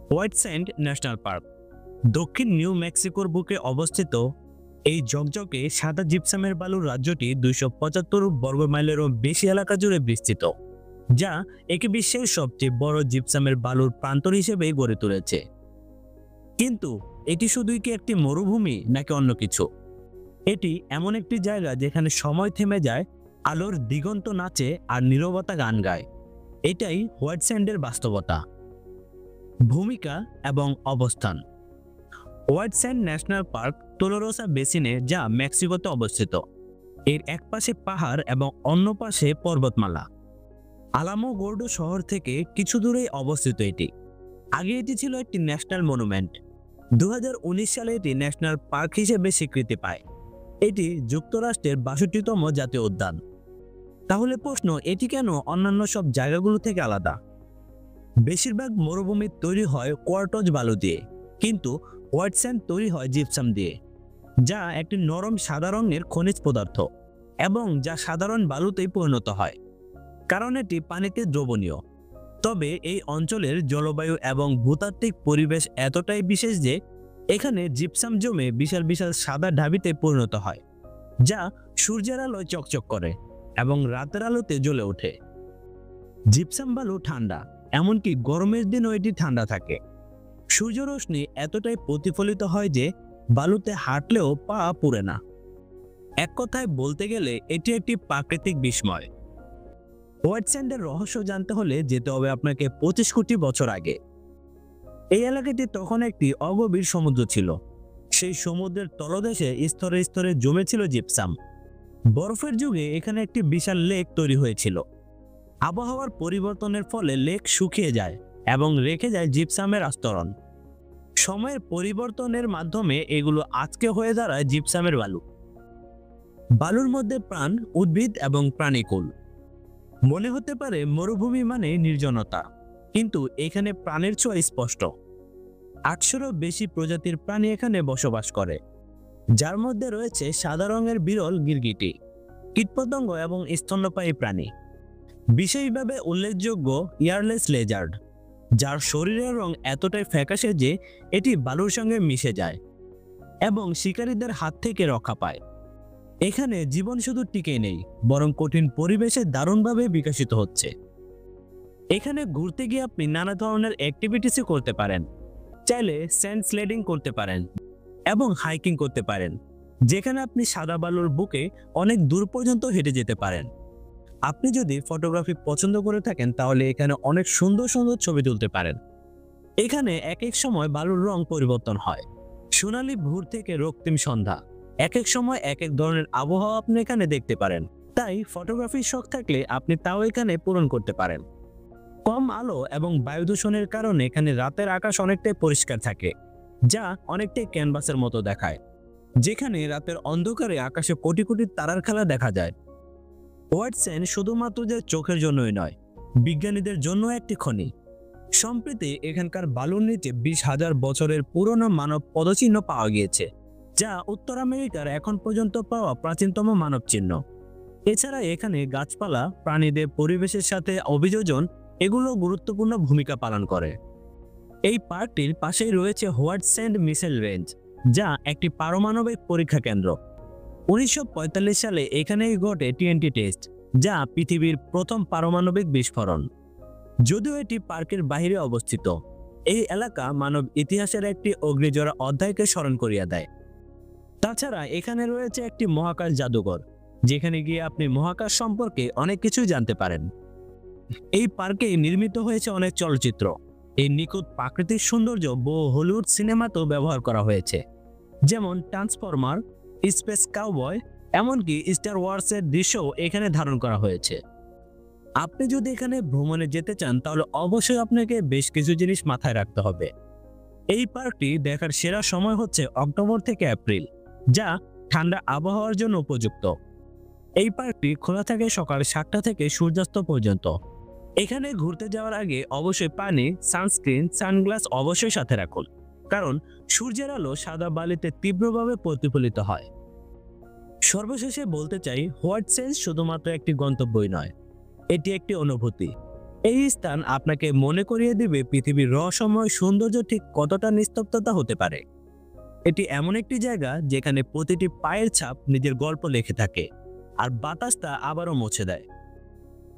White sand national park দক্ষিণ new মেক্সিকোর বুকে অবস্থিত। এই ঝকঝকে সাদা জিপসামের বালুর রাজ্যটি 275 বর্গ মাইলেরও বেশি এলাকা জুড়ে বিস্তৃত, যা একে বিশ্বের সবচেয়ে বড় জিপসামের বালুর প্রান্তর হিসেবে গড়ে তুলেছে। কিন্তু এটি শুধুই কি একটি মরুভূমি নাকি অন্য কিছু? এটি এমন একটি জায়গা যেখানে সময় থেমে যায়, আলোর দিগন্ত নাচে আর নীরবতা গান গায়। এটাই হোয়াইট স্যান্ডের বাস্তবতা। ভূমিকা এবং অবস্থান। হোয়াইট স্যান্ড ন্যাশনাল পার্ক তোলোরোসা বেসিনে, যা মেক্সিকোতে অবস্থিত। এর এক পাশে পাহাড় এবং অন্য পাশে পর্বতমালা। আলামো গোর্ডো শহর থেকে কিছু দূরেই অবস্থিত এটি। আগে এটি ছিল একটি ন্যাশনাল মনুমেন্ট। 2019 সালে এটি ন্যাশনাল পার্ক হিসেবে স্বীকৃতি পায়। এটি যুক্তরাষ্ট্রের 62তম জাতীয় উদ্যান। তাহলে প্রশ্ন, এটি কেন অন্যান্য সব জায়গাগুলো থেকে আলাদা? বেশিরভাগ মরুভূমি তৈরি হয় কোয়ার্টজ বালু দিয়ে, কিন্তু হোয়াইট স্যান্ড তৈরি হয় জিপসাম দিয়ে, যা একটি নরম সাদা রঙের খনিজ পদার্থ এবং যা সাধারণ বালুতেই পরিণত হয়, কারণ এটি পানিতে দ্রবণীয়। তবে এই অঞ্চলের জলবায়ু এবং ভূতাত্ত্বিক পরিবেশ এতটাই বিশেষ যে এখানে জিপসাম জমে বিশাল বিশাল সাদা ঢাবিতে পরিণত হয়, যা সূর্যের আলোয় চকচক করে এবং রাতের আলোতে জ্বলে ওঠে। জিপসাম বালু ঠান্ডা, এমনকি গরমের দিনও এটি ঠান্ডা থাকে। সূর্যরশ্মি এতটাই প্রতিফলিত হয় যে বালুতে হাঁটলেও পা পুড়ে না। এক কথায় বলতে গেলে এটি একটি প্রাকৃতিক বিস্ময়। হোয়াইট স্যান্ডের রহস্য জানতে হলে যেতে হবে আপনাকে 25 কোটি বছর আগে। এই এলাকাটি তখন একটি অগভীর সমুদ্র ছিল। সেই সমুদ্রের তলদেশে স্তরে স্তরে জমেছিল জিপসাম। বরফের যুগে এখানে একটি বিশাল লেক তৈরি হয়েছিল। আবহাওয়ার পরিবর্তনের ফলে লেক শুকিয়ে যায় এবং রেখে যায় জিপসামের আস্তরণ। সময়ের পরিবর্তনের মাধ্যমে এগুলো আজকে হয়ে দাঁড়ায় জিপসামের বালু। বালুর মধ্যে প্রাণ, উদ্ভিদ এবং প্রাণীকুল। মনে হতে পারে মরুভূমি মানে নির্জনতা, কিন্তু এখানে প্রাণের ছোঁয়া স্পষ্ট। 800-এরও বেশি প্রজাতির প্রাণী এখানে বসবাস করে, যার মধ্যে রয়েছে সাদা রঙের বিরল গিরগিটি, কীটপতঙ্গ এবং স্তন্যপায়ী প্রাণী। বিশেষভাবে উল্লেখযোগ্য ইয়ারলেস লেজার্ড, যার শরীরের রং এতটাই ফ্যাকাশে যে এটি বালুর সঙ্গে মিশে যায় এবং শিকারীদের হাত থেকে রক্ষা পায়। এখানে জীবন শুধু টিকে নেই, বরং কঠিন পরিবেশে দারুণভাবে বিকশিত হচ্ছে। এখানে ঘুরতে গিয়ে আপনি নানা ধরনের অ্যাক্টিভিটিসই করতে পারেন। চাইলে স্যান্ড স্লেডিং করতে পারেন এবং হাইকিং করতে পারেন, যেখানে আপনি সাদা বালুর বুকে অনেক দূর পর্যন্ত হেঁটে যেতে পারেন। আপনি যদি ফটোগ্রাফি পছন্দ করে থাকেন তাহলে এখানে অনেক সুন্দর সুন্দর ছবি তুলতে পারেন। এখানে এক এক সময় বালুর রং পরিবর্তন হয়, সোনালী ভোর থেকে রক্তিম সন্ধ্যা। এক এক সময় এক এক ধরনের আবহাওয়া আপনি এখানে দেখতে পারেন। তাই ফটোগ্রাফির শখ থাকলে আপনি তাও এখানে পূরণ করতে পারেন। কম আলো এবং বায়ু দূষণের কারণে এখানে রাতের আকাশ অনেকটাই পরিষ্কার থাকে, যা অনেকটাই ক্যানভাসের মতো দেখায়, যেখানে রাতের অন্ধকারে আকাশে কোটি কোটি তারার খেলা দেখা যায়। হোয়াইট স্যান্ড শুধুমাত্র যে চোখের জন্যই নয়, বিজ্ঞানীদের জন্য একটি খনি। সম্প্রতি এখানকার বালুর নিচে 20,000 বছরের পুরনো মানব পদচিহ্ন পাওয়া গিয়েছে, যা উত্তর আমেরিকার এখন পর্যন্ত পাওয়া প্রাচীনতম মানব চিহ্ন। এছাড়া এখানে গাছপালা, প্রাণীদের পরিবেশের সাথে অভিযোজন, এগুলো গুরুত্বপূর্ণ ভূমিকা পালন করে। এই পার্কটির পাশেই রয়েছে হোয়াইট স্যান্ড মিসাইল রেঞ্জ, যা একটি পারমাণবিক পরীক্ষা কেন্দ্র। 1945 সালে এখানেই ঘটে টিএনটি টেস্ট, যা পৃথিবীর প্রথম পারমাণবিক বিস্ফোরণ। যদিও এটি পার্কের বাইরে অবস্থিত, এই এলাকা মানব ইতিহাসের একটি অগ্নিঝরা অধ্যায়কে স্মরণ করিয়ে দেয়। তাছাড়া এখানে রয়েছে একটি মহাকাশ জাদুঘর, যেখানে গিয়ে আপনি মহাকাশ সম্পর্কে অনেক কিছু জানতে পারেন। এই পার্কে নির্মিত হয়েছে অনেক চলচ্চিত্র। এই নিখুঁত প্রাকৃতিক সৌন্দর্য বহু হলিউড সিনেমাতেও ব্যবহার করা হয়েছে, যেমন ট্রান্সফরমার, স্পেস কাউবয়, এমনকি স্টার ওয়ার্সের দৃশ্যও এখানে ধারণ করা হয়েছে। আপনি যদি এখানে ভ্রমণে যেতে চান তাহলে অবশ্যই আপনাকে বেশ কিছু জিনিস মাথায় রাখতে হবে। এই পার্কটি দেখার সেরা সময় হচ্ছে অক্টোবর থেকে এপ্রিল, যা ঠান্ডা আবহাওয়ার জন্য উপযুক্ত। এই পার্কটি খোলা থাকে সকাল 7টা থেকে সূর্যাস্ত পর্যন্ত। এখানে ঘুরতে যাওয়ার আগে অবশ্যই পানি, সানস্ক্রিন, সানগ্লাস অবশ্যই সাথে রাখুন, কারণ সূর্যের আলো সাদা বালিতে তীব্রভাবে প্রতিফলিত হয়। সর্বশেষে বলতে চাই, হোয়াইট স্যান্ড শুধুমাত্র একটি গন্তব্যই নয়, এটি একটি অনুভূতি। এই স্থান আপনাকে মনে করিয়ে দিবে পৃথিবীর রহস্যময় সৌন্দর্য ঠিক কতটা নিস্তব্ধতা হতে পারে। এটি এমন একটি জায়গা যেখানে প্রতিটি পায়ের ছাপ নিজের গল্প লিখে থাকে, আর বাতাস তা আবারও মুছে দেয়।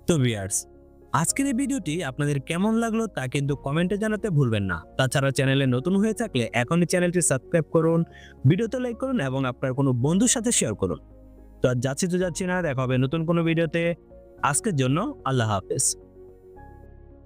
তো ভিউয়ার্স, আজকের এই ভিডিওটি আপনাদের কেমন লাগলো তা কিন্তু কমেন্টে জানাতে ভুলবেন না। তাছাড়া চ্যানেলে নতুন হয়ে থাকলে এখনই চ্যানেলটি সাবস্ক্রাইব করুন, ভিডিওতে লাইক করুন এবং আপনার কোনো বন্ধুর সাথে শেয়ার করুন। তো আর যাচ্ছি না, দেখা হবে নতুন কোনো ভিডিওতে। আজকের জন্য আল্লাহ হাফেজ।